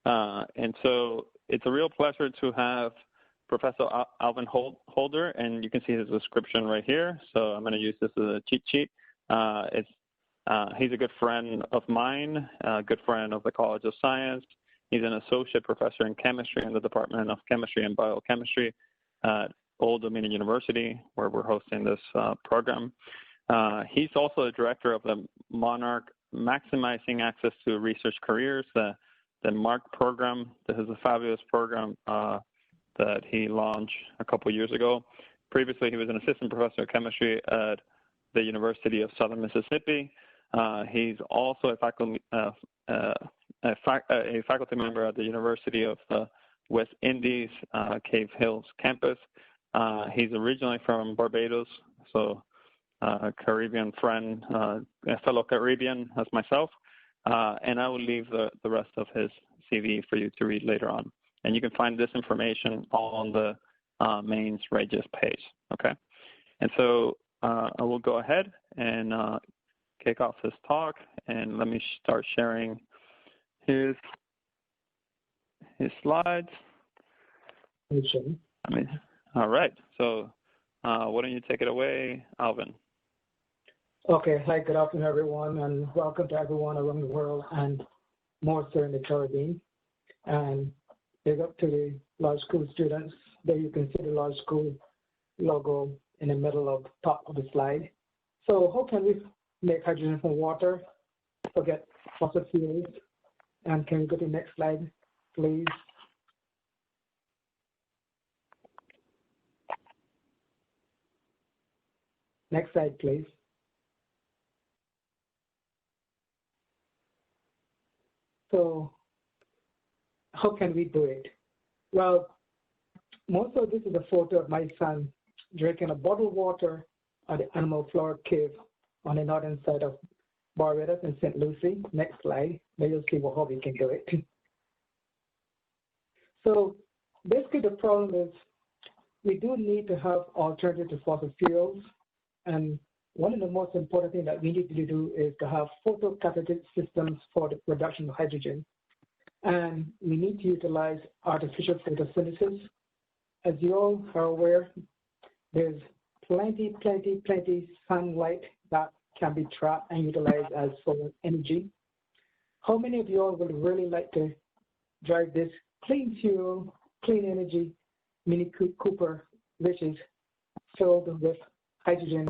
And so it's a real pleasure to have Professor Alvin Holder, and you can see his description right here. So I'm going to use this as a cheat sheet. He's a good friend of mine, a good friend of the College of Science. He's an associate professor in chemistry in the Department of Chemistry and Biochemistry at Old Dominion University, where we're hosting this program. He's also the director of the Monarch Maximizing Access to Research Careers, the MARC program. This is a fabulous program that he launched a couple years ago. Previously, he was an assistant professor of chemistry at the University of Southern Mississippi. He's also a faculty member at the University of the West Indies, Cave Hills campus. He's originally from Barbados, so a Caribbean friend, a fellow Caribbean as myself. And I will leave the rest of his CV for you to read later on. And you can find this information on the mains REYES page, okay? And so I will go ahead and kick off his talk, and let me start sharing his slides. All right, so why don't you take it away, Alvin? Okay, hi, good afternoon, everyone, and welcome to everyone around the world, and more so in the Caribbean. And big up to the law school students. There you can see the law school logo in the middle of top of the slide. So how can we make hydrogen from water? Forget fossil fuels. And can we go to the next slide, please? Next slide, please. So how can we do it? Well, most of this is a photo of my son drinking a bottled water at the Animal Flower Cave on the northern side of Barbados in St. Lucie. Next slide, then you'll see how we can do it. So basically the problem is we do need to have alternative to fossil fuels. And one of the most important things that we need to do is to have photocatalytic systems for the production of hydrogen. And we need to utilize artificial photosynthesis. As you all are aware, there's plenty sunlight that can be trapped and utilized as solar energy. How many of you all would really like to drive this clean fuel, clean energy Mini Cooper, which is filled with hydrogen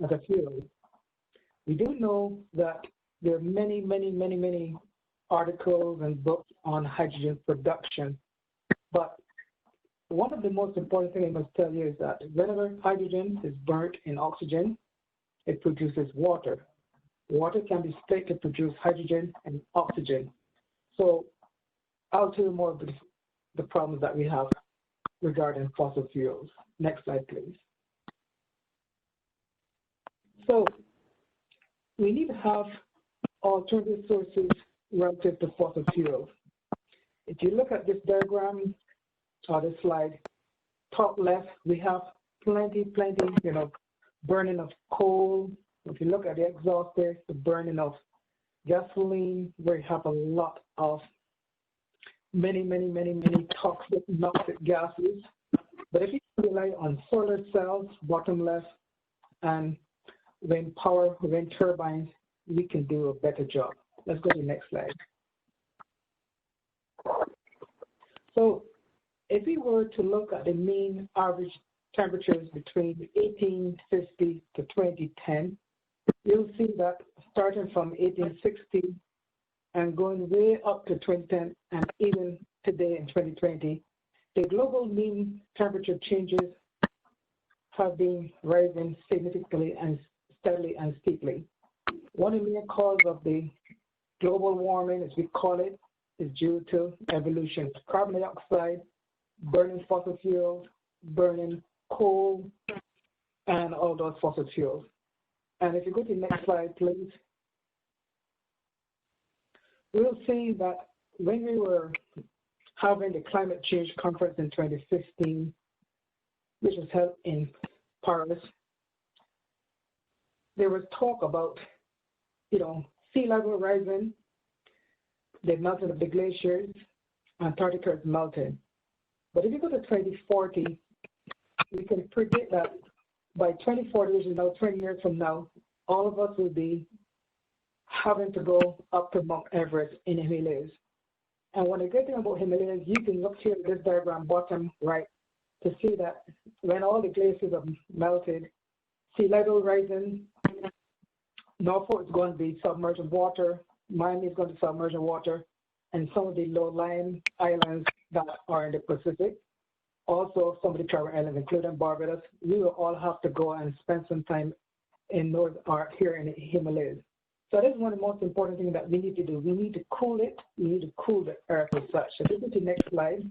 as a fuel? We do know that there are many articles and books on hydrogen production, but one of the most important things I must tell you is that whenever hydrogen is burnt in oxygen, it produces water. Water can be split to produce hydrogen and oxygen. So I'll tell you more of the problems that we have regarding fossil fuels. Next slide, please. So we need to have alternative sources relative to fossil fuels. If you look at this diagram or this slide, top left, we have plenty, burning of coal. If you look at the exhaust there, the burning of gasoline, where you have a lot of many toxic gases. But if you rely on solar cells, bottom left, and wind turbines, we can do a better job. Let's go to the next slide. So if we were to look at the mean average temperatures between 1850 to 2010, you'll see that starting from 1860 and going way up to 2010 and even today in 2020, the global mean temperature changes have been rising significantly and steadily and steeply. One of the main causes of the global warming, as we call it, is due to evolution. Carbon dioxide, burning fossil fuels, burning coal, and all those fossil fuels. And if you go to the next slide, please, we'll see that when we were having the climate change conference in 2015, which was held in Paris, there was talk about, sea level rising, the melting of the glaciers, Antarctica is melting. But if you go to 2040, we can predict that by 2040, which is now 20 years from now, all of us will be having to go up to Mount Everest in the Himalayas. And when the good thing about Himalayas, you can look here at this diagram, bottom right, to see that when all the glaciers have melted, sea level rising, Norfolk is going to be submerged in water, Miami is going to submerge in water, and some of the low-lying islands that are in the Pacific, also some of the Caribbean islands, including Barbados, we will all have to go and spend some time in North or here in the Himalayas. So this is one of the most important things that we need to do. We need to cool it. We need to cool the earth as such. So this is the next slide.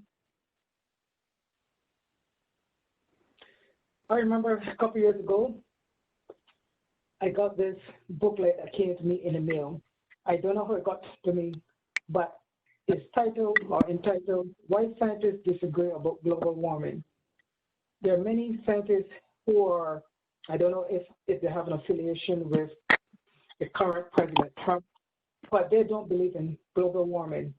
I remember a couple years ago, I got this booklet that came to me in the mail. I don't know how it got to me, but it's entitled, Why Scientists Disagree About Global Warming. There are many scientists who are, I don't know if they have an affiliation with the current President Trump, but they don't believe in global warming.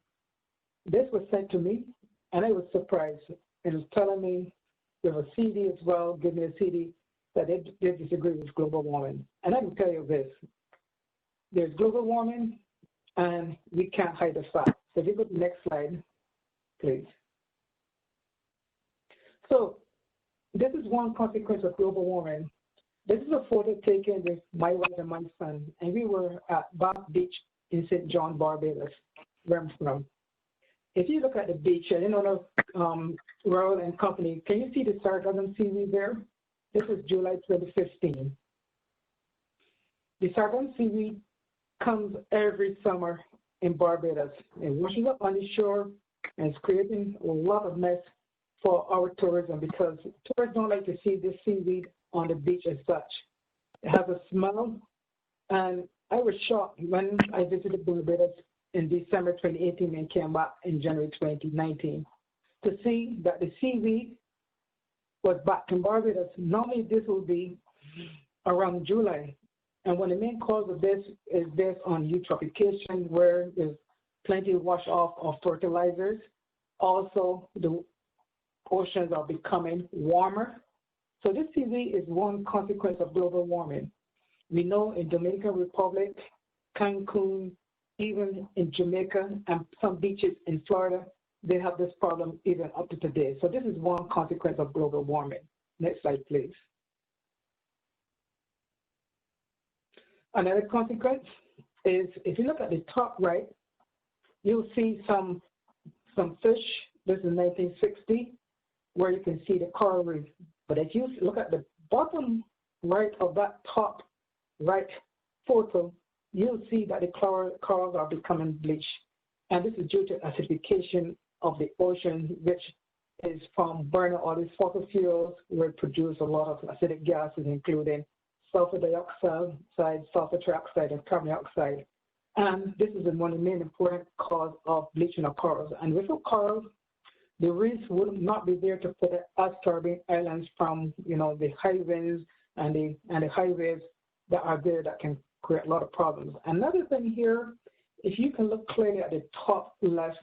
This was sent to me, and I was surprised. It was telling me there was a CD as well, give me a CD, that they disagree with global warming. And I can tell you this, there's global warming, and we can't hide the fact. So if you go to the next slide, please. So this is one consequence of global warming. This is a photo taken with my wife and my son, and we were at Bath Beach in St. John, Barbados, where I'm from. If you look at the beach, and you know, Royal and Company, can you see the sargassum seaweed there? This is July 2015. The sargassum seaweed comes every summer in Barbados. It washes up on the shore, and it's creating a lot of mess for our tourism because tourists don't like to see this seaweed on the beach as such. It has a smell, and I was shocked when I visited Barbados in December 2018 and came back in January 2019 to see that the seaweed was back in Barbados. Normally this will be around July, and when the main cause of this is based on eutrophication, where there's plenty of wash off of fertilizers. Also, the oceans are becoming warmer. So this seaweed is one consequence of global warming. We know in Dominican Republic, Cancun, even in Jamaica, and some beaches in Florida, they have this problem even up to today. So this is one consequence of global warming. Next slide, please. Another consequence is, if you look at the top right, you'll see some fish. This is 1960, where you can see the coral reef. But if you look at the bottom right of that top right photo, you'll see that the corals are becoming bleached. And this is due to acidification of the ocean, which is from burning all these fossil fuels, where it produces a lot of acidic gases, including sulfur dioxide, sulfur trioxide, and carbon dioxide. And this is one of the main important cause of bleaching of corals. And without corals, the reefs would not be there to protect us islands from, the high winds and the high waves that are there that can create a lot of problems. Another thing here, if you can look clearly at the top left,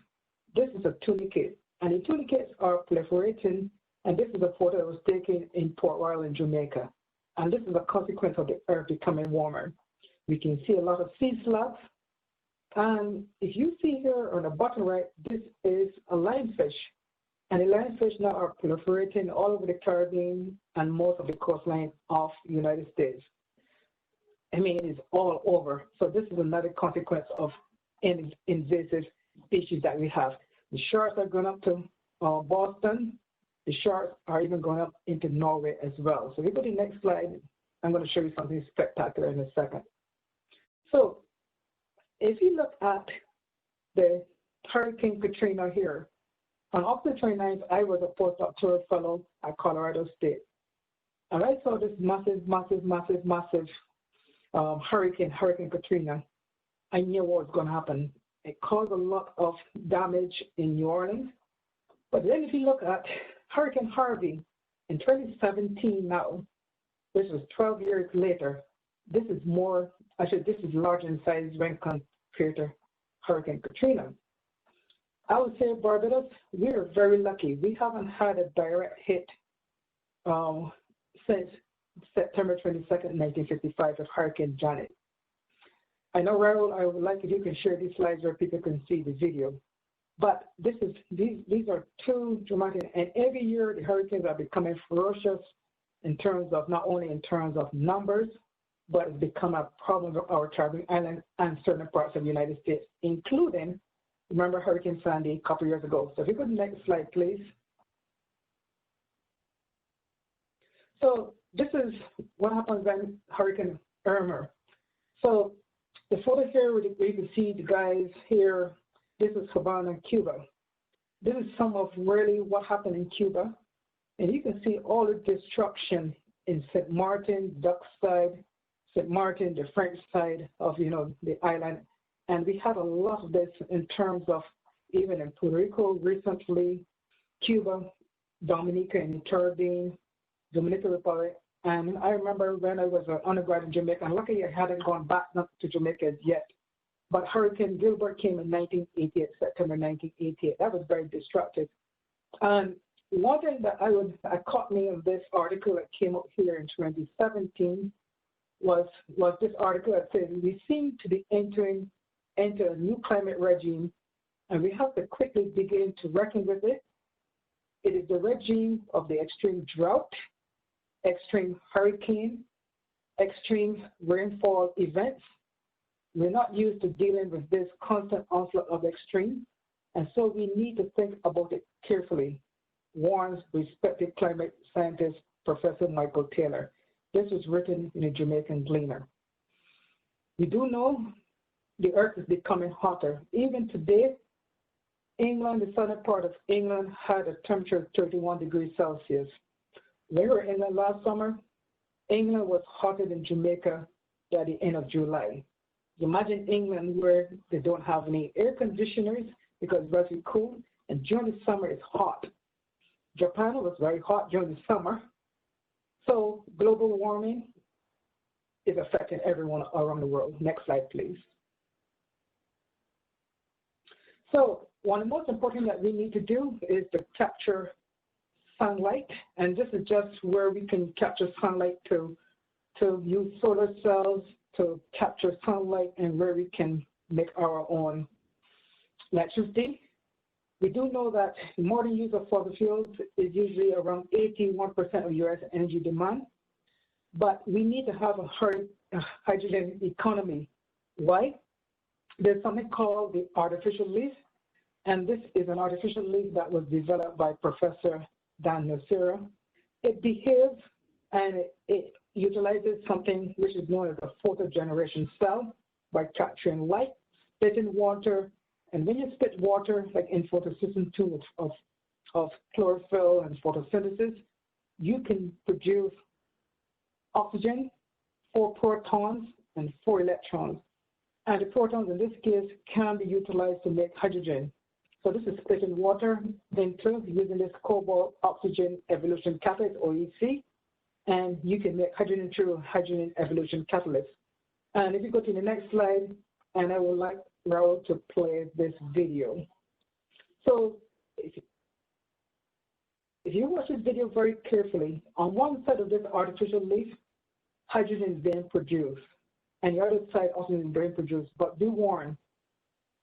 this is a tunicate, and the tunicates are proliferating, and this is a photo that was taken in Port Royal in Jamaica. And this is a consequence of the earth becoming warmer. We can see a lot of sea slabs, and if you see here on the bottom right, this is a lionfish. And the lionfish now are proliferating all over the Caribbean and most of the coastline of the United States. I mean, it's all over. So this is another consequence of invasive species that we have. The sharks are going up to Boston. The sharks are even going up into Norway as well. So if we go to the next slide, I'm going to show you something spectacular in a second. So if you look at the Hurricane Katrina here, on October 29th, I was a postdoctoral fellow at Colorado State. And I saw this massive Hurricane Katrina. I knew what was going to happen. It caused a lot of damage in New Orleans. But then if you look at Hurricane Harvey in 2017 now, this was 12 years later, this is larger in size when compared to Hurricane Katrina. I would say Barbados, we're very lucky. We haven't had a direct hit since September 22nd, 1955 of Hurricane Janet. I know, Raul, I would like if you can share these slides where people can see the video. But these are too dramatic, and every year the hurricanes are becoming ferocious in terms of not only in terms of numbers, but it's become a problem of our Caribbean islands and certain parts of the United States, including, remember Hurricane Sandy a couple years ago. So if you could next slide, please. So this is what happens when Hurricane Irma. So the photo here, where you can see the guys here. This is Havana, Cuba. This is some of really what happened in Cuba. And you can see all the destruction in St. Martin, Duck side, St. Martin, the French side of, the island. And we had a lot of this in terms of even in Puerto Rico recently, Cuba, Dominica and Caribbean, Dominican Republic. And I remember when I was an undergrad in Jamaica, and luckily I hadn't gone back to Jamaica yet. But Hurricane Gilbert came in 1988, September 1988. That was very destructive. And one thing that caught me in this article that came out here in 2017 was this article that said we seem to be entering into a new climate regime, and we have to quickly begin to reckon with it. It is the regime of the extreme drought, extreme hurricane, extreme rainfall events. We're not used to dealing with this constant onslaught of extreme, and so we need to think about it carefully, warns respected climate scientist Professor Michael Taylor. This was written in a Jamaican Gleaner. We do know the earth is becoming hotter. Even today, England, the southern part of England, had a temperature of 31 degrees Celsius. When we were in England last summer, England was hotter than Jamaica at the end of July. Imagine England where they don't have any air conditioners because it's very cool, and during the summer it's hot. Japan was very hot during the summer. So global warming is affecting everyone around the world. Next slide, please. So one of the most important that we need to do is to capture sunlight, and this is just where we can capture sunlight to use solar cells to capture sunlight and where we can make our own electricity. We do know that modern use of fossil fuels is usually around 81% of U.S. energy demand, but we need to have a hydrogen economy. Why? There's something called the artificial leaf, and this is an artificial leaf that was developed by Professor Dan Nocera. It behaves and it utilizes something which is known as a photogeneration cell by capturing light, splitting water, and when you split water, like in photosynthesis 2 of chlorophyll and photosynthesis, you can produce oxygen, 4 protons and 4 electrons. And the protons in this case can be utilized to make hydrogen. So this is splitting water into using this cobalt oxygen evolution catalyst, or EC, and you can make hydrogen through hydrogen evolution catalyst. And if you go to the next slide, and I would like Raul to play this video. So if you watch this video very carefully, on one side of this artificial leaf, hydrogen is being produced, and the other side oxygen is being produced. But be warned,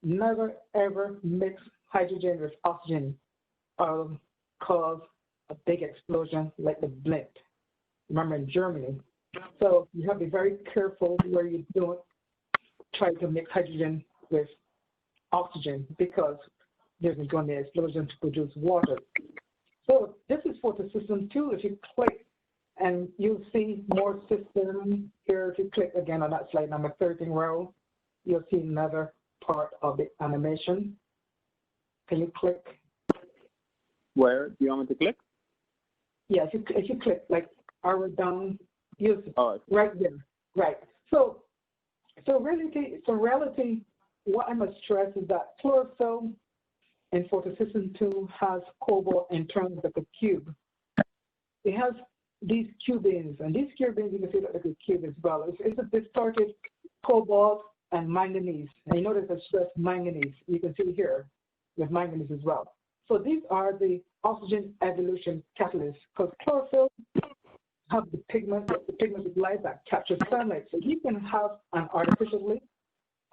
never ever mix hydrogen with oxygen or cause a big explosion like the Blint. Remember in Germany. So you have to be very careful where you don't try to mix hydrogen with oxygen because there's going to be an explosion to produce water. So this is photosystem 2. If you click, and you'll see more system here. If you click again on that slide number 13 row, you'll see another part of the animation. Can you click? Where do you want me to click? Yeah, if you click like arrow down, you'll see right there. Right. So reality, what I must stress is that chlorophyll in photosystem 2 has cobalt in terms of a cube. It has these cubins, and these cubins, you can see that like a cube as well. It's a distorted cobalt and manganese. And you notice I stress manganese. You can see here. with manganese as well. So these are the oxygen evolution catalysts, because chlorophyll have the pigment is light that captures sunlight. So you can have an artificial leaf.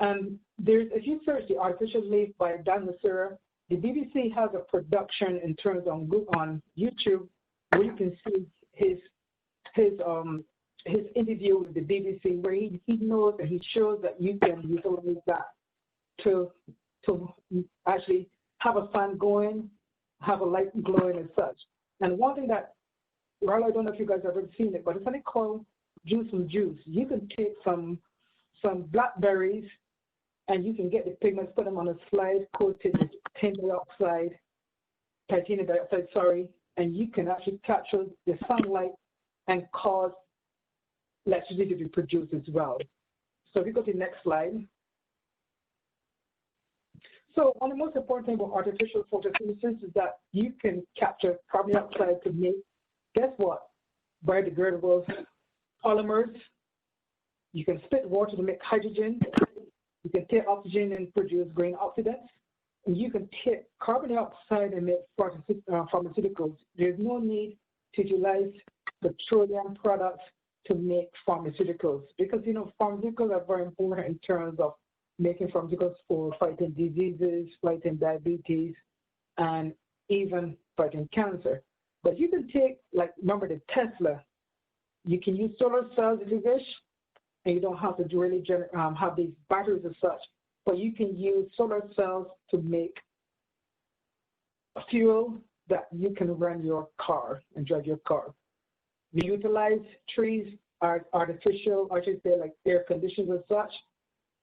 And if you search the artificial leaf by Dan Nasira, the BBC has a production in terms on YouTube where you can see his interview with the BBC, where he knows and he shows that you can utilize that to actually have a fan going, have a light glowing and such. And one thing that, well, I don't know if you guys have ever seen it, but it's something called juice from juice. You can take some blackberries and you can get the pigments, put them on a slide, coated with titanium dioxide, and you can actually capture the sunlight and cause electricity to be produced as well. So if you go to the next slide. So one of the most important things about artificial photosynthesis is that you can capture carbon dioxide to make, guess what, biodegradable polymers. You can split water to make hydrogen. You can take oxygen and produce green oxidants. And you can take carbon dioxide and make pharmaceuticals. There's no need to utilize petroleum products to make pharmaceuticals, because, you know, pharmaceuticals are very important in terms of making pharmaceuticals for fighting diseases, fighting diabetes, and even fighting cancer. But you can take, like, remember the Tesla, you can use solar cells if you wish, and you don't have to really have these batteries as such, but you can use solar cells to make a fuel that you can run your car and drive your car. We utilize trees as artificial, I should say, like air conditions as such.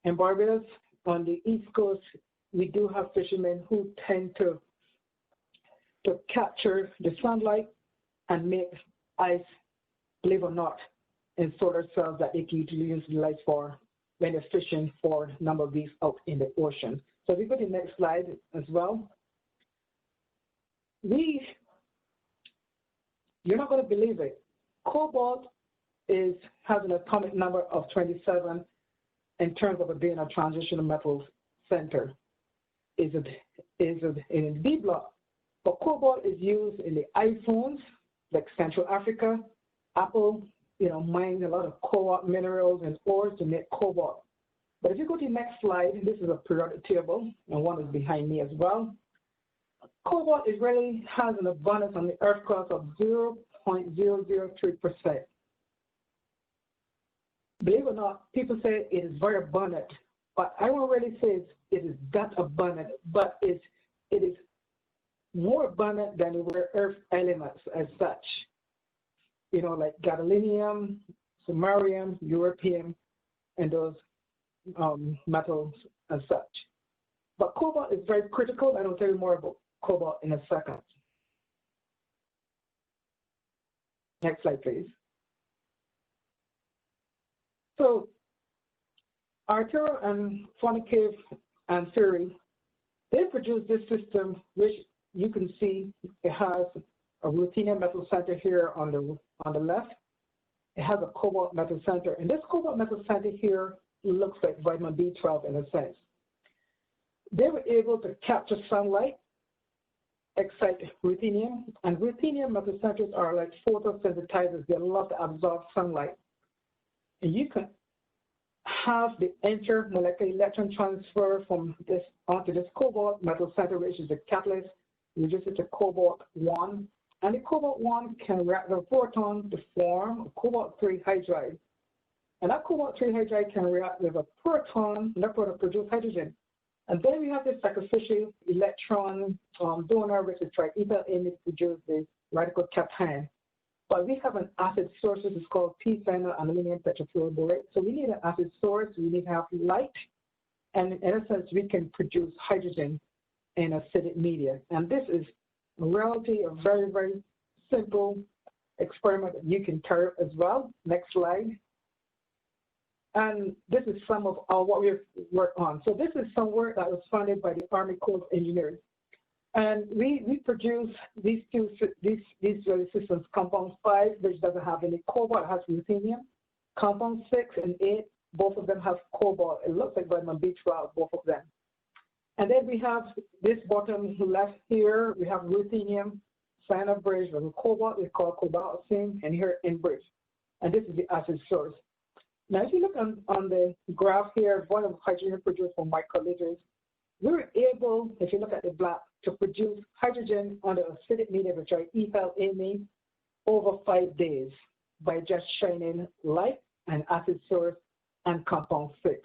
In Barbados, on the East Coast, we do have fishermen who tend to capture the sunlight and make ice, believe it or not, in solar cells that they can utilize for when they're fishing for a number of weeks out in the ocean. So if we go to the next slide as well. You're not going to believe it. Cobalt has an atomic number of 27 in terms of it being a transitional metals center. Is in a D block. But cobalt is used in the iPhones, like Central Africa. Apple, mines a lot of cobalt minerals and ores to make cobalt. But if you go to the next slide, this is a periodic table, and one is behind me as well. Cobalt really has an abundance on the Earth crust of 0.003%. Believe it or not, people say it is very abundant, but I won't really say it is that abundant, but it is more abundant than the rare earth elements as such. Like gadolinium, samarium, europium, and those metals as such. But cobalt is very critical, and I'll tell you more about cobalt in a second. Next slide, please. So, Arturo and Fonicave and Siri, they produced this system, which you can see it has a ruthenium metal center here on the left. It has a cobalt metal center, and this cobalt metal center here looks like vitamin B12 in a sense. They were able to capture sunlight, excite ruthenium, and ruthenium metal centers are like photosynthesizers. They love to absorb sunlight. And you can have the intermolecular electron transfer from this onto this cobalt metal center, which is the catalyst, reduce it to cobalt-1. And the cobalt-1 can react with a proton to form a cobalt-3 hydride. And that cobalt-3 hydride can react with a proton, and that proton produce hydrogen. And then we have this sacrificial electron donor, which is triethyl to produce the radical cation. But we have an acid source, which is called p-phenyl aluminum tetrafluoroborate. So we need an acid source, we need to have light, and in essence, we can produce hydrogen in acidic media. And this is in reality a very, very simple experiment that you can carry out as well. Next slide. And this is some of what we've worked on. So this is some work that was funded by the Army Corps of Engineers. And we produce these systems, compound 5, which doesn't have any cobalt, has ruthenium. Compound 6 and 8, both of them have cobalt. It looks like vitamin B12, both of them. And then we have this bottom left here, we have ruthenium, cyanobridge, with cobalt, we call cobaltine, and here enbridge. And this is the acid source. Now, if you look on the graph here, volume of hydrogen produced from microliters, we were able, if you look at the black, to produce hydrogen on the acidic medium, which are ethyl amine, over 5 days by just shining light and acid source and compound 6.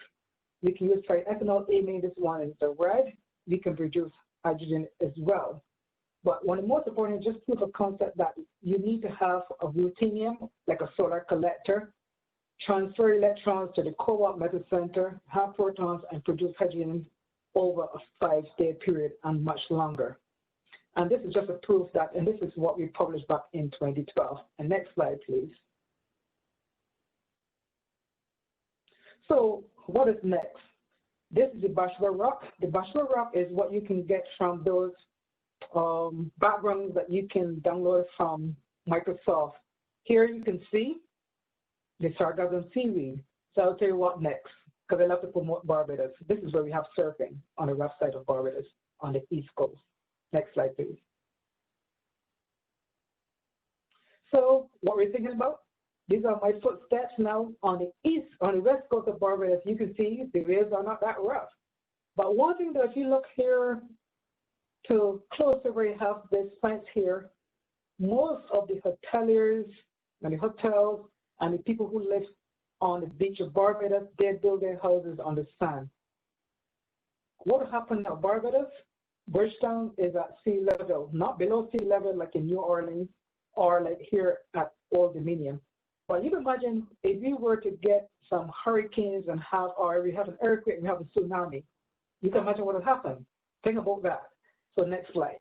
We can use triethanol amine, this one is the red. We can produce hydrogen as well. But one of the most important, just proof of concept that you need to have a ruthenium, like a solar collector, transfer electrons to the cobalt metal center, have protons, and produce hydrogen over a 5-day period and much longer. And this is just a proof that, and this is what we published back in 2012. And next slide, please. So what is next? This is the Bachelor rock. The Bachelor rock is what you can get from those backgrounds that you can download from Microsoft. Here you can see the sargassum seaweed. So I'll tell you what next, because I love to promote Barbados. This is where we have surfing on the rough side of Barbados on the East Coast. Next slide, please. So what we're thinking about, these are my footsteps now on the west coast of Barbados. You can see the waves are not that rough. But one thing that if you look here to closer where you have these plants here, most of the hoteliers and the hotels and the people who live on the beach of Barbados, they build their houses on the sand. What happened at Barbados? Bridgetown is at sea level, not below sea level like in New Orleans or like here at Old Dominion. But you can imagine if we were to get some hurricanes and or we have an earthquake and we have a tsunami, you can imagine what would happen. Think about that. So next slide.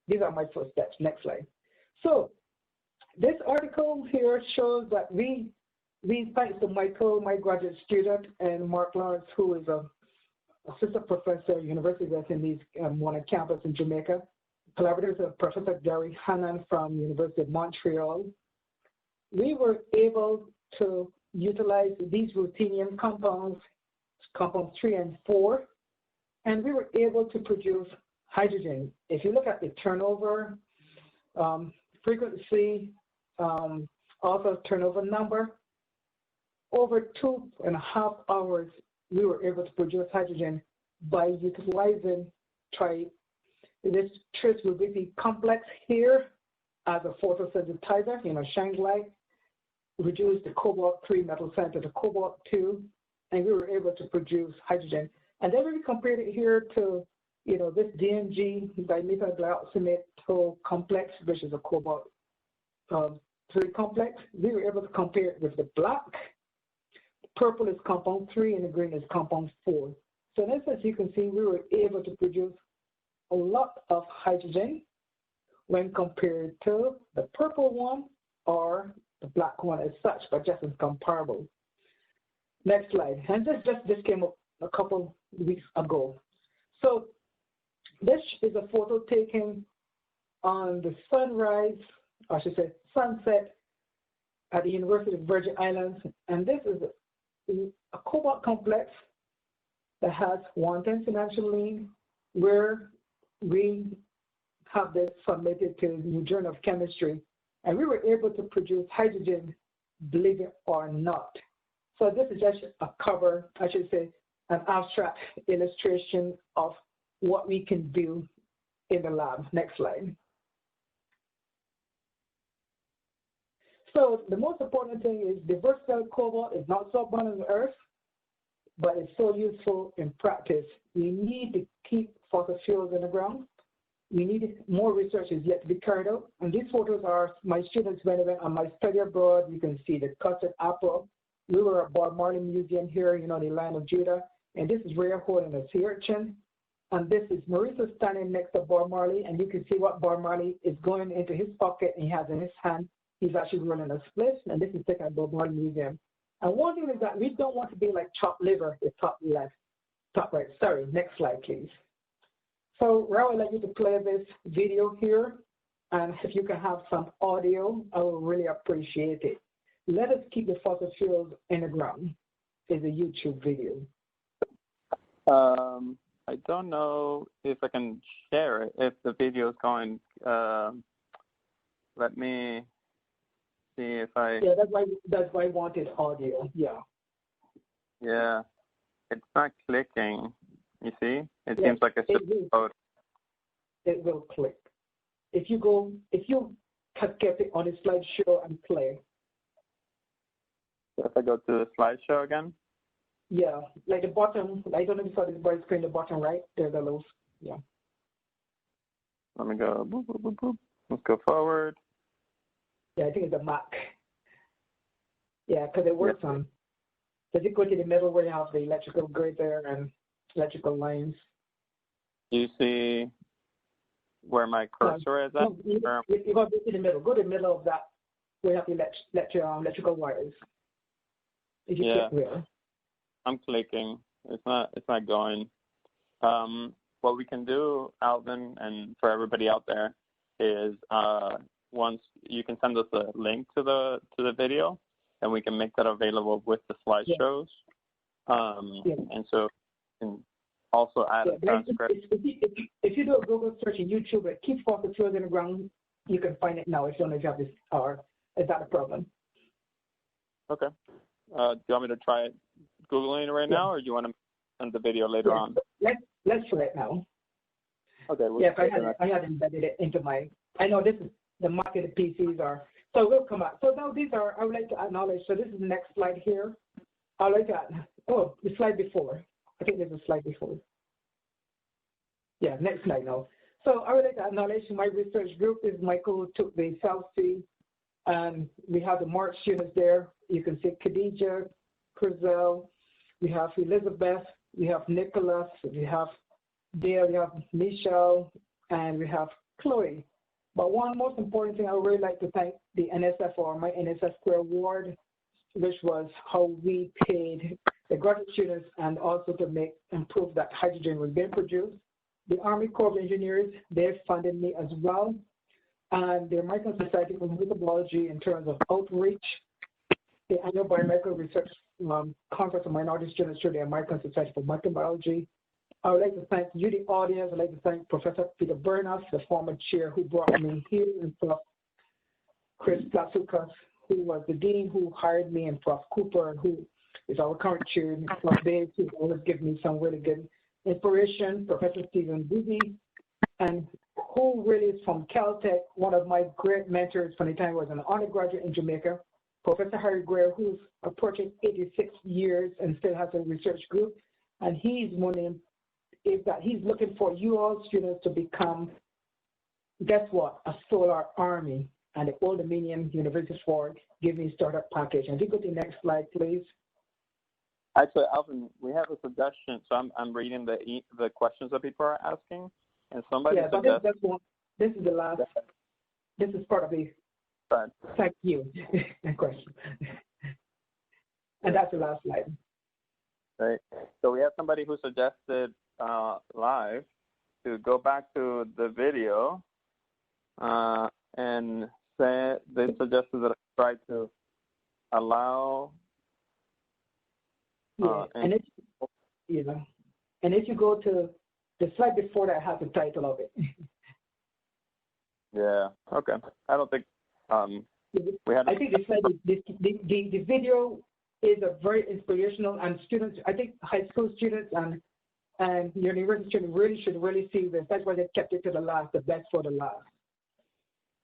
These are my first steps. Next slide. So this article here shows that we thanks to Michael, my graduate student, and Mark Lawrence, who is a assistant professor at University of West Indies, one campus in Jamaica, collaborators with Professor Gary Hannan from University of Montreal. We were able to utilize these ruthenium compounds, compounds 3 and 4, and we were able to produce hydrogen. If you look at the turnover frequency, also turnover number, over 2.5 hours, we were able to produce hydrogen by utilizing this tris-rubidity complex here as a photosynthesizer, shines light, reduce the cobalt-3 metal center to cobalt-2, and we were able to produce hydrogen. And then we compared it here to, this DMG, dimethyl glyoxamate complex, which is a cobalt-3 complex. We were able to compare it with the black. Purple is compound 3 and the green is compound 4. So in essence, you can see we were able to produce a lot of hydrogen when compared to the purple one or the black one as such, but just as comparable. Next slide. And this came up a couple weeks ago. So this is a photo taken on the sunrise, or I should say sunset, at the University of Virgin Islands. And this is a cobalt complex that has 1,10-phenanthroline, where we have this submitted to the New Journal of Chemistry, and we were able to produce hydrogen, believe it or not. So this is just a cover, I should say, an abstract illustration of what we can do in the lab. Next slide. So the most important thing is the versatile cobalt is not so abundant on Earth, but it's so useful in practice. We need to keep fossil fuels in the ground. We need more research is yet to be carried out. And these photos are my students when I went on my study abroad. You can see the custard apple. We were at Bob Marley Museum here, the Lion of Judah. And this is Rhea holding a sea urchin. And this is Marisa standing next to Bob Marley. And you can see what Bob Marley is going into his pocket and he has in his hand. He's actually running a split. And this is taken at Bob Marley Museum. And one thing is that we don't want to be like chopped liver, the top left, top right. Sorry, next slide, please. So, Raul, I'd like you to play this video here. And if you can have some audio, I will really appreciate it. Let us keep the fossil fuels in the ground. It's a YouTube video. I don't know if I can share it, if the video is going. Let me see if I... Yeah, that's why I wanted audio, yeah. Yeah, it's not clicking. You see? It Yeah, seems like a code. It will click. If you get it on the slideshow and play. So if I go to the slideshow again? Yeah, like the bottom, I don't know if you saw this bright screen, the bottom right, there's a little, yeah. Let me go, boop, boop, boop, boop. Let's go forward. Yeah, I think it's a Mac. Yeah, because it works on, does it go to the middle where you have the electrical grid there and electrical lines? Do you see where my cursor is at? No, you go to the middle. Go to the middle of that where you have the electrical wires. If you click there. I'm clicking. It's not going. What we can do, Alvin, and for everybody out there, is once you can send us a link to the video, and we can make that available with the slideshows. And so you can also add a transcript. If you do a Google search in YouTube, keep fossil fuels in the ground, you can find it now. If you don't know if you have this, or is that a problem? Okay. Do you want me to try Googling it right now, or do you want to send the video later on? Let's try it now. Okay. I had embedded it into my, I know this is the market PCs are, so we'll come out. So now these are, I would like to acknowledge, so this is the next slide here. I would like to, the slide before. I think there's a slide before. Yeah, next slide now. So I would like to acknowledge my research group is Michael who took the South Sea, and we have the March students there. You can see Khadija, Crizel, we have Elizabeth, we have Nicholas, we have Dale, we have Michelle, and we have Chloe. But one most important thing, I would really like to thank the NSF or my NSF Square Award, which was how we paid the graduate students and also to improve that hydrogen was being produced. The Army Corps of Engineers, they funded me as well. And the American Society for Microbiology in terms of outreach, the annual biomedical research conference of minority students through the American Society for Microbiology. I would like to thank you, the audience. I'd like to thank Professor Peter Bernas, the former chair who brought me here, and Prof. Chris Plasukas, who was the dean who hired me, and Prof. Cooper, who is our current chair, and Prof. Dave, who always gives me some really good inspiration, Professor Stephen Boozy, and who really is from Caltech, one of my great mentors from the time I was an undergraduate in Jamaica, Professor Harry Greer, who's approaching 86 years and still has a research group. And he's he's looking for you all students to become, guess what, a solar army. And the Old Dominion University for Give Me Startup Package. And if you go to the next slide, please. Actually, Alvin, we have a suggestion. So I'm reading the questions that people are asking, and somebody suggested. This is the last. This is part of the. Thank you. Question. And that's the last slide. Right. So we have somebody who suggested live to go back to the video and they suggested that I try to allow. And if you go to the slide before that, has the title of it. Yeah. Okay. I don't think we had. I think the video is a very inspirational, and students, I think high school students and university students really should see this. That's why they kept it to the last, the best for the last.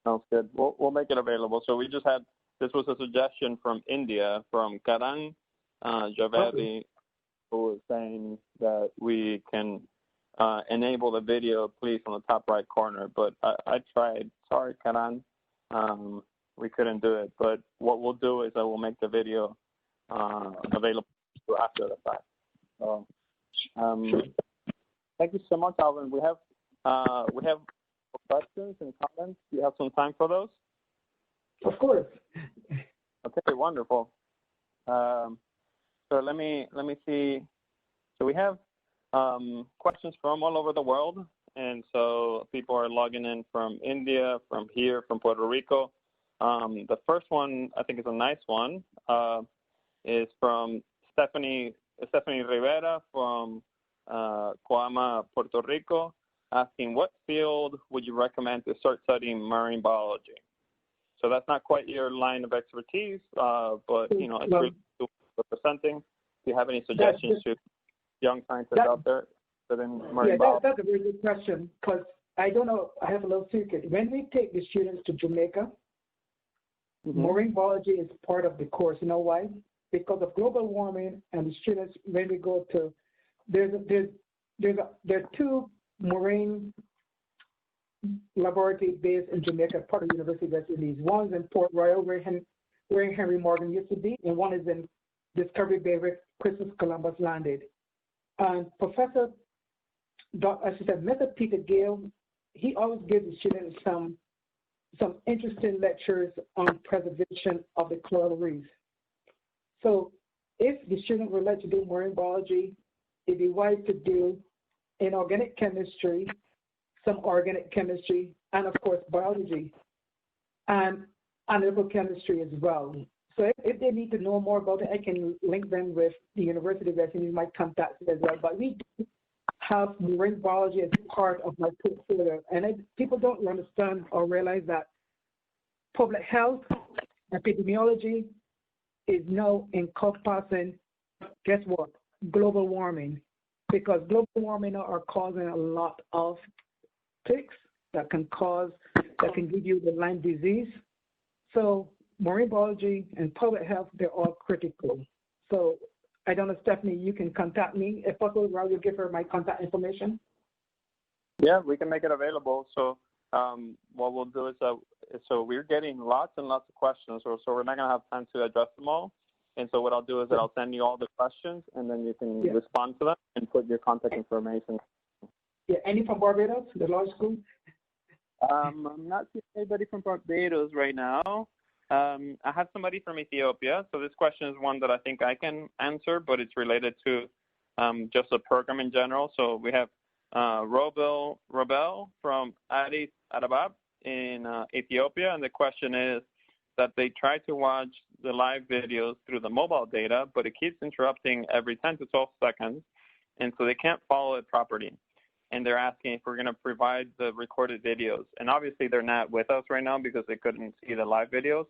Sounds good. We'll make it available. So we just had, this was a suggestion from India, from Karan Javeri, who was saying that we can enable the video, please, on the top right corner. But I tried. Sorry, Karan. We couldn't do it. But what we'll do is I will make the video available after the fact. So, thank you so much, Alvin. We have questions and comments. Do you have some time for those? Of course. Okay, wonderful. So let me see. So we have questions from all over the world, and so people are logging in from India, from here, from Puerto Rico. The first one, I think, is a nice one. Is from Stephanie Rivera from Coama, Puerto Rico, asking what field would you recommend to start studying marine biology? So that's not quite your line of expertise, but you know, it's really cool for presenting. Do you have any suggestions to young scientists out there within marine biology? That's a very good question, because I don't know, I have a little secret. When we take the students to Jamaica, marine biology is part of the course. You know why? Because of global warming, and the students, when we go to, there are two marine laboratories based in Jamaica, part of the University of West Indies. One is in Port Royal, where Henry Morgan used to be, and one is in Discovery Bay, where Christopher Columbus landed. And Professor, Mr. Peter Gale, he always gives the students some interesting lectures on preservation of the coral reefs. So if the student would like to do marine biology, it'd be wise to do inorganic chemistry, some organic chemistry, and of course biology, and analytical chemistry as well. So if they need to know more about it, I can link them with the University of West Indies, my contacts as well. But we do have marine biology as part of my portfolio, and people don't understand or realize that public health, epidemiology is now encompassing, guess what, global warming, because global warming are causing a lot of ticks that can give you the Lyme disease. So marine biology and public health, they're all critical. So I don't know, Stephanie, you can contact me. If possible, I'll give her my contact information. Yeah, we can make it available. So what we'll do is, so we're getting lots and lots of questions, so we're not going to have time to address them all. And so what I'll do is that I'll send you all the questions, and then you can respond to them and put your contact information. Yeah, any from Barbados, the law school? I'm not seeing anybody from Barbados right now. I have somebody from Ethiopia. So this question is one that I think I can answer, but it's related to just the program in general. So we have Robel from Addis Ababa in Ethiopia, and the question is that they try to watch the live videos through the mobile data, but it keeps interrupting every 10 to 12 seconds, and so they can't follow it properly. And they're asking if we're going to provide the recorded videos. And obviously they're not with us right now because they couldn't see the live videos.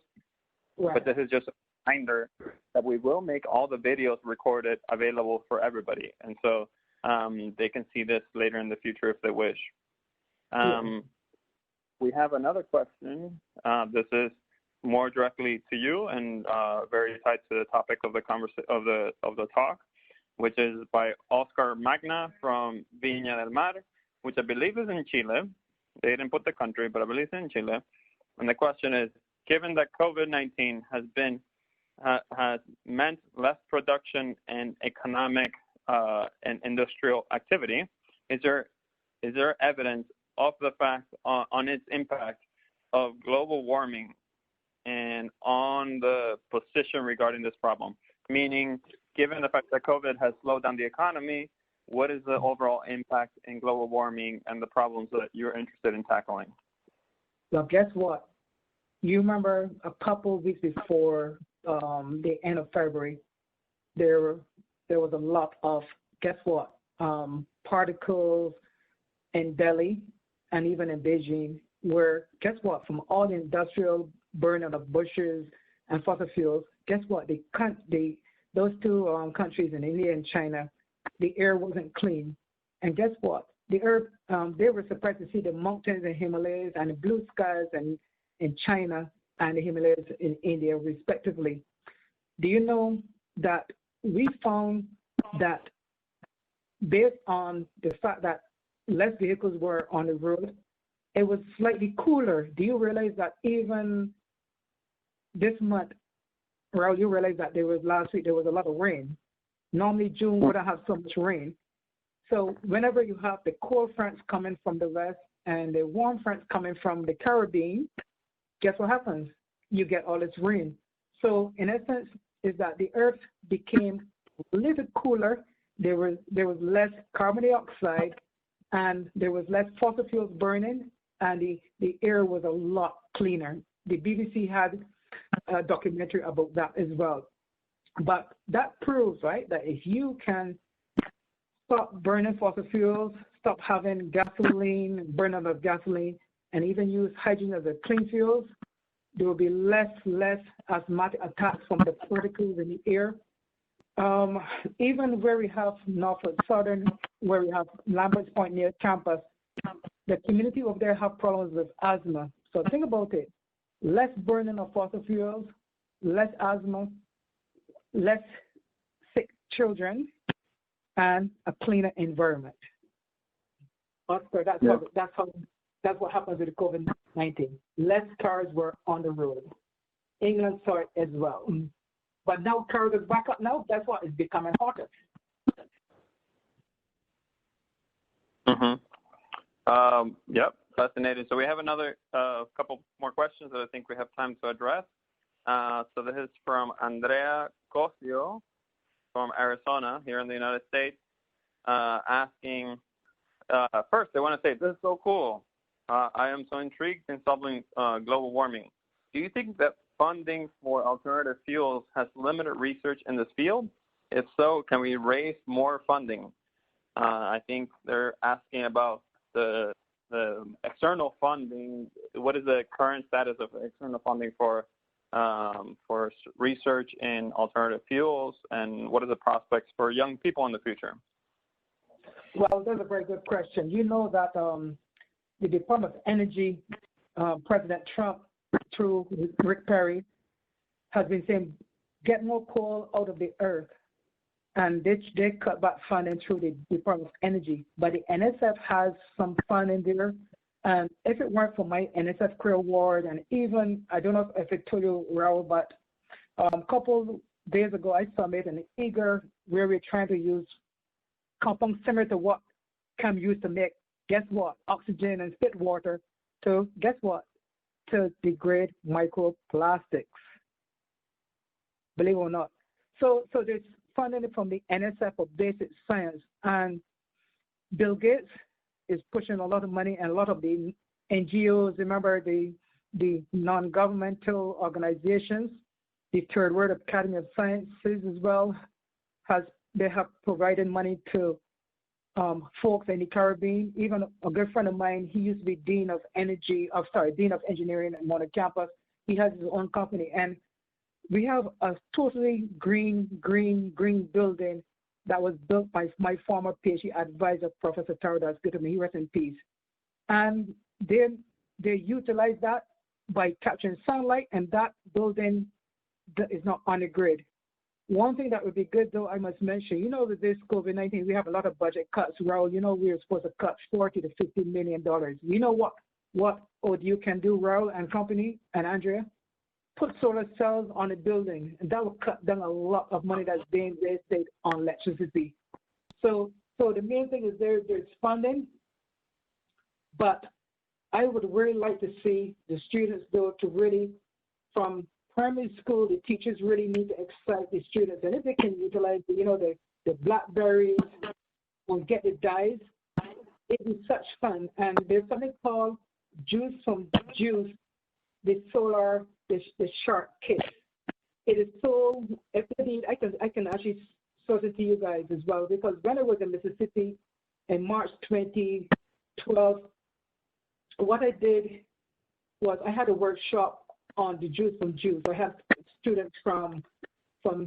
Right. But this is just a reminder that we will make all the videos recorded available for everybody. And so they can see this later in the future if they wish. We have another question. This is more directly to you and very tied to the topic of the talk, which is by Oscar Magna from Viña del Mar, which I believe is in Chile. They didn't put the country, but I believe it's in Chile. And the question is, given that COVID-19 has meant less production and economic and industrial activity, is there evidence of the fact on its impact of global warming and on the position regarding this problem? Meaning, given the fact that COVID has slowed down the economy, what is the overall impact in global warming and the problems that you're interested in tackling? Well, guess what? You remember a couple of weeks before the end of February, there was a lot of, guess what, particles in Delhi and even in Beijing, where, guess what, from all the industrial burning of bushes and fossil fuels, guess what, those two countries in India and China, the air wasn't clean. And guess what? The air, they were surprised to see the mountains in Himalayas and the blue skies in China and the Himalayas in India, respectively. Do you know that we found that based on the fact that less vehicles were on the road, it was slightly cooler. Do you realize that even this month, Raul, you realize that last week there was a lot of rain. Normally June wouldn't have so much rain. So whenever you have the cold fronts coming from the west and the warm fronts coming from the Caribbean, guess what happens? You get all this rain. So in essence, is that the earth became a little cooler. There was less carbon dioxide and there was less fossil fuels burning, and the air was a lot cleaner. The BBC had a documentary about that as well. But that proves, right, that if you can stop burning fossil fuels, stop having gasoline, burning of gasoline, and even use hydrogen as a clean fuels, there will be less asthmatic attacks from the particles in the air. Even where we have Norfolk Southern, where we have Lambert's Point near campus, the community over there have problems with asthma. So think about it. Less burning of fossil fuels, less asthma, less sick children, and a cleaner environment. That's what happens with COVID-19. Less cars were on the road. England saw it as well. But now cars are back up now. That's why it's becoming hotter. Yep, fascinating. So we have another couple more questions that I think we have time to address. So this is from Andrea Cosio from Arizona here in the United States, asking, first, they want to say, this is so cool. I am so intrigued in solving global warming. Do you think that funding for alternative fuels has limited research in this field? If so, can we raise more funding? I think they're asking about the external funding. What is the current status of external funding for research in alternative fuels, and what are the prospects for young people in the future? Well, that's a very good question. You know that the Department of Energy, President Trump, through Rick Perry, has been saying, get more coal out of the earth. And they cut back funding through the Department of Energy. But the NSF has some funding there. And if it weren't for my NSF Career Award, and even, I don't know if it told you, Raul, but a couple days ago, I submitted an eager where we're trying to use compounds similar to what CAM used to make, guess what, oxygen and spit water to, guess what, to degrade microplastics, believe it or not. So there's funding from the NSF for basic science, and Bill Gates is pushing a lot of money, and a lot of the NGOs, remember the non-governmental organizations, the Third World Academy of Sciences as well, they have provided money to folks in the Caribbean. Even a good friend of mine, he used to be Dean of Engineering at Monaco campus. He has his own company, and we have a totally green building that was built by my former PhD advisor, Professor Taradas Gutterman. He rests in peace. And they utilize that by capturing sunlight, and that building is not on the grid. One thing that would be good, though, I must mention, with this COVID-19, we have a lot of budget cuts. Raul, we were supposed to cut $40 to $50 million. You know what ODU can do, Raul and company, and Andrea? Put solar cells on a building, and that will cut down a lot of money that's being wasted on electricity. So the main thing is there's funding, but I would really like to see the students, though, to really, from primary school, the teachers really need to excite the students, and if they can utilize the blackberries and get the dyes, it'd be such fun. And there's something called Juice from Juice, the shark kit. It is so, if they need, I can actually source it to you guys as well, because when I was in Mississippi in March 2012, what I did was I had a workshop on the Juice from Juice. I have students from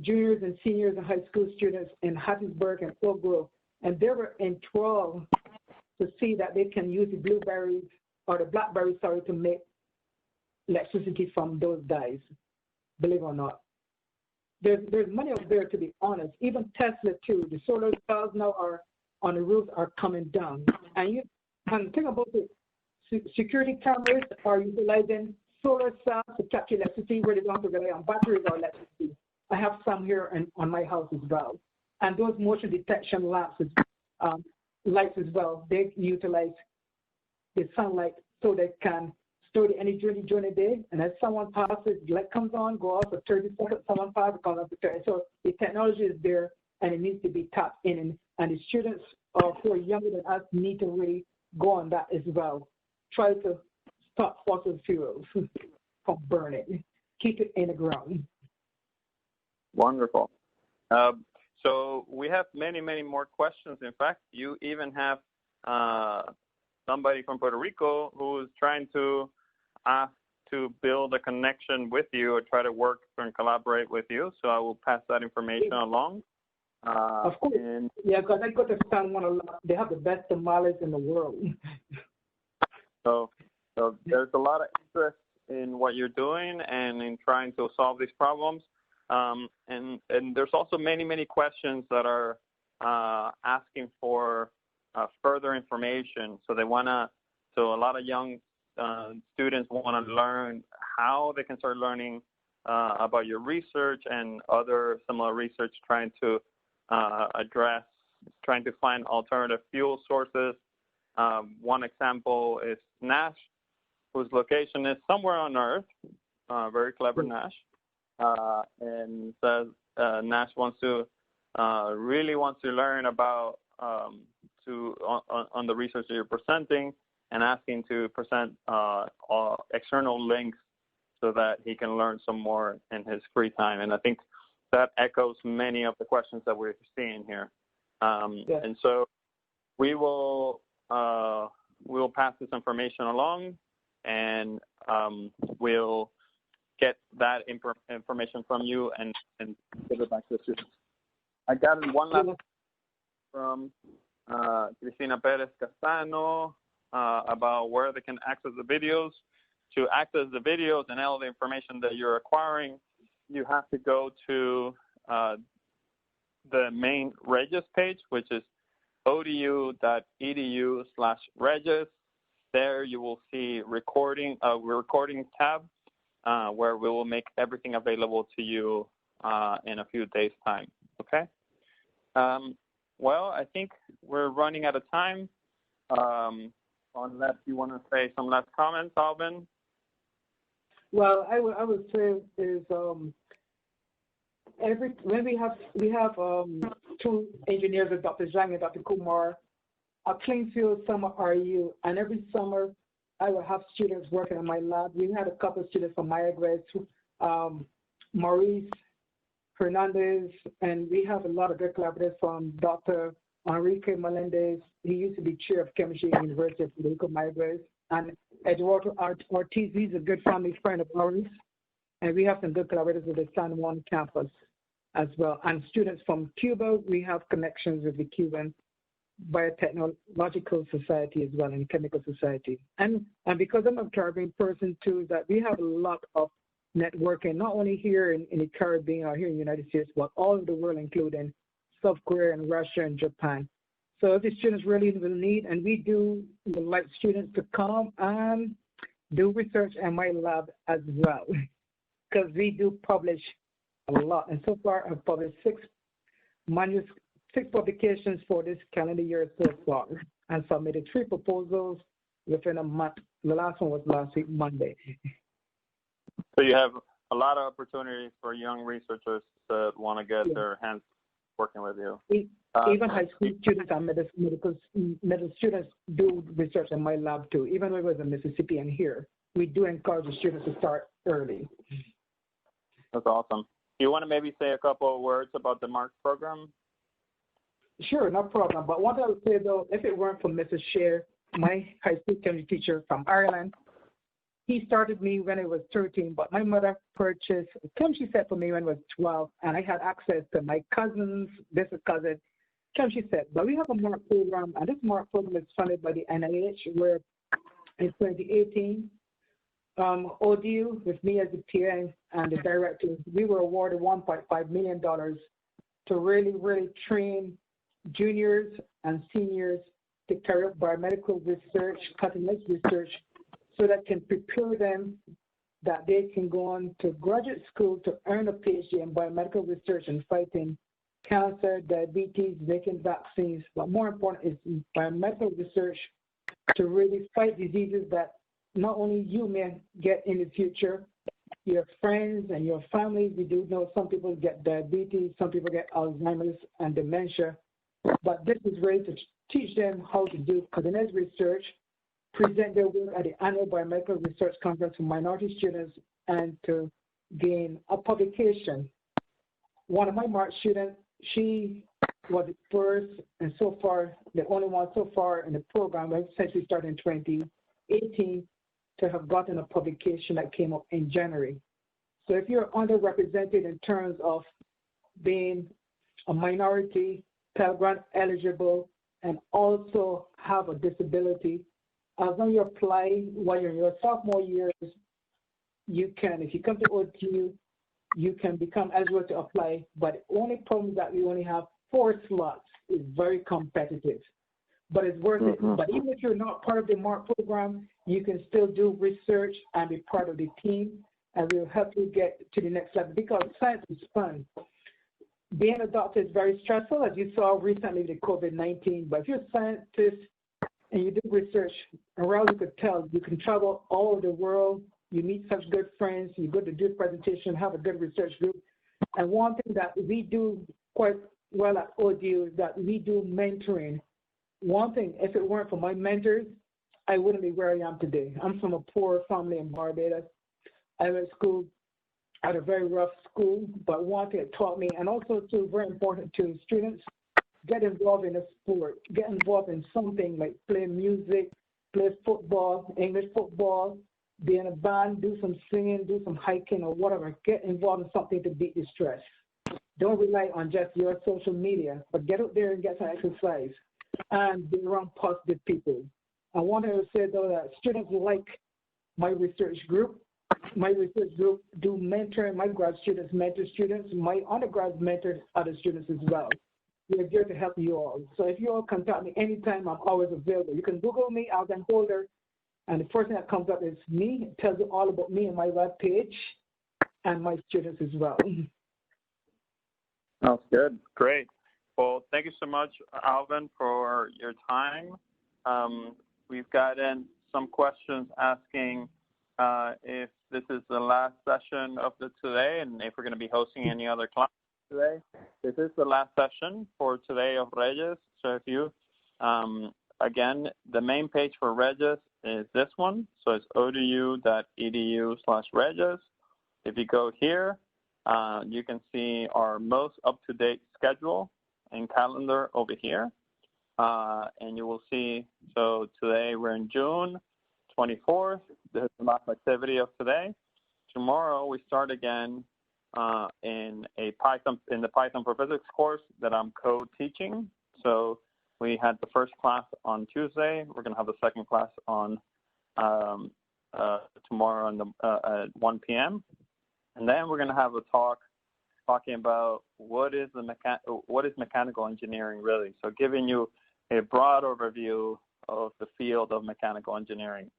juniors and seniors and high school students in Hattiesburg and Oak Grove, and they were enthralled to see that they can use the blueberries or the blackberries, to make electricity from those dyes, believe it or not. There's money out there, to be honest. Even Tesla too, the solar cells now are on the roofs are coming down. And think about it, security cameras are utilizing solar cells to capture electricity where they don't have to rely on batteries or electricity. I have some here on my house as well. And those motion detection lamps, lights as well, they utilize the sunlight so they can store the energy during the day. And as someone passes, light comes on, go off for 30 seconds, someone passes, comes up to 30. So the technology is there, and it needs to be tapped in. And the students who are younger than us need to really go on that as well. Try to stop fossil fuels from burning. Keep it in the ground. Wonderful. So we have many, many more questions. In fact, you even have somebody from Puerto Rico who is trying to ask to build a connection with you or try to work and collaborate with you. So I will pass that information along. Of course. Yeah, because I got to San Juan a lot. They have the best tamales in the world. So there's a lot of interest in what you're doing and in trying to solve these problems. And there's also many, many questions that are asking for further information. So a lot of young students want to learn how they can start learning about your research and other similar research trying to find alternative fuel sources. One example is Nash, whose location is somewhere on Earth, very clever Nash, and says Nash really wants to learn about on the research that you're presenting, and asking to present external links so that he can learn some more in his free time. And I think that echoes many of the questions that we're seeing here. And so we'll pass this information along, and we'll get that information from you and give it back to the students. I got one last from Cristina Perez Castano about where they can access the videos. To access the videos and all the information that you're acquiring, you have to go to the main REYES page, which is odu.edu/REYES. There you will see recording tab where we will make everything available to you in a few days' time. Okay? Well, I think we're running out of time. Unless you want to say some last comments, Alvin. Well, I would say is when we have two engineers, Dr. Zhang and Dr. Kumar, a clean field summer RU, and every summer I will have students working in my lab. We had a couple of students from REYES, Maurice Hernandez, and we have a lot of good collaborators from Dr. Enrique Melendez. He used to be chair of chemistry at the University of Puerto Rico, REYES, and Eduardo Ortiz. He's a good family friend of ours, and we have some good collaborators with the San Juan campus as well. And students from Cuba, we have connections with the Cuban Biotechnological Society as well, and Chemical Society. And because I'm a Caribbean person too, that we have a lot of networking, not only here in the Caribbean or here in the United States, but all over the world, including South Korea and Russia and Japan. So the students really will need, and we would like students to come and do research in my lab as well, because we do publish a lot. And so far, I've published six publications for this calendar year so far, and submitted 3 proposals within a month. The last one was last week, Monday. So you have a lot of opportunities for young researchers that want to get their hands working with you. Even high school students and medical students do research in my lab too. Even when I was in Mississippi and here, we do encourage the students to start early. That's awesome. Do you want to maybe say a couple of words about the MARC program? Sure, no problem. But what I would say though, if it weren't for Mrs. Sher, my high school chemistry teacher from Ireland, he started me when I was 13, but my mother purchased a chemistry set for me when I was 12, and I had access to my cousin's, this cousin, chemistry set. But we have a MARC program, and this MARC program is funded by the NIH, where in 2018, ODU, with me as the TA and the director, we were awarded $1.5 million to really, really train juniors and seniors to carry out biomedical research, cutting-edge research, so that can prepare them that they can go on to graduate school to earn a PhD in biomedical research and fighting cancer, diabetes, making vaccines. But more important is biomedical research to really fight diseases that not only you may get in the future, your friends and your family. We do know some people get diabetes, some people get Alzheimer's and dementia. But this is really to teach them how to do cutting-edge research, present their work at the annual Biomedical Research Conference for minority students, and to gain a publication. One of my MARC students she was the first and so far the only one so far in the program since we started in 2018 to have gotten a publication that came up in January. So if you're underrepresented in terms of being a minority, Pell Grant eligible, and also have a disability, as long as you apply while you're in your sophomore years, you can, if you come to OTU, you can become eligible to apply, but the only problem is that we only have 4 slots. It's very competitive, but it's worth it. But even if you're not part of the MARC program, you can still do research and be part of the team, and we'll help you get to the next level because science is fun. Being a doctor is very stressful, as you saw recently with COVID-19, but if you're a scientist and you do research, around you could tell, you can travel all over the world, you meet such good friends, you go to do a presentation, have a good research group. And one thing that we do quite well at ODU is that we do mentoring. One thing, if it weren't for my mentors, I wouldn't be where I am today. I'm from a poor family in Barbados. I went to school at a very rough school, but one thing it taught me, and also too very important to students, get involved in a sport, get involved in something like play music, play football, English football, be in a band, do some singing, do some hiking or whatever. Get involved in something to beat the stress. Don't rely on just your social media, but get out there and get some exercise and be around positive people. I want to say though that students like my research group. My research group do mentor, my grad students mentor students, my undergrads mentor other students as well. We're here to help you all. So if you all contact me anytime, I'm always available. You can Google me, Alvin Holder, and the first thing that comes up is me. It tells you all about me and my web page and my students as well. Sounds good. Great. Well, thank you so much, Alvin, for your time. We've gotten some questions asking if this is the last session of the today and if we're going to be hosting any other classes today. This is the last session for today of Reyes. So if you, again, the main page for Reyes is this one. So it's odu.edu/Reyes. If you go here, you can see our most up-to-date schedule and calendar over here. And you will see, so today we're in June 24th. This is the last activity of today. Tomorrow we start again in the Python for Physics course that I'm co-teaching. So we had the first class on Tuesday. We're going to have the second class on tomorrow at 1 p.m. And then we're going to have a talk talking about what is mechanical engineering really. So giving you a broad overview of the field of mechanical engineering.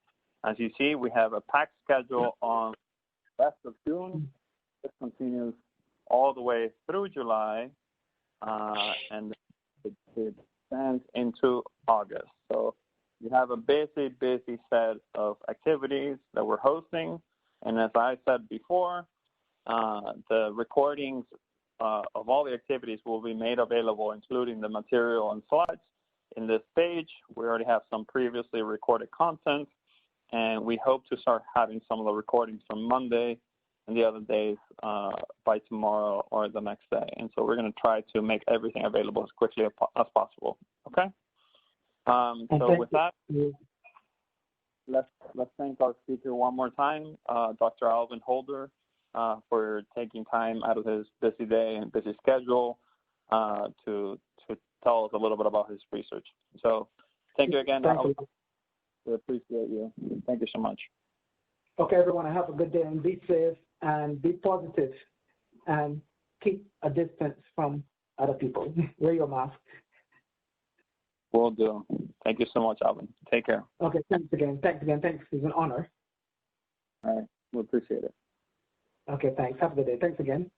As you see, we have a packed schedule on the rest of June. This continues all the way through July, and it extends into August. So you have a busy set of activities that we're hosting. And as I said before, the recordings of all the activities will be made available, including the material and slides in this page. We already have some previously recorded content, and we hope to start having some of the recordings from Monday and the other days by tomorrow or the next day. And so we're going to try to make everything available as quickly as possible. Okay? So with that, let's thank our speaker one more time, Dr. Alvin Holder, for taking time out of his busy day and busy schedule to tell us a little bit about his research. So thank you again. We appreciate you. Thank you so much. Okay, everyone, have a good day and be safe and be positive and keep a distance from other people. Wear your mask. Will do. Thank you so much, Alvin. Take care. Okay, thanks again. Thanks. It's an honor. All right. We appreciate it. Okay, thanks. Have a good day. Thanks again.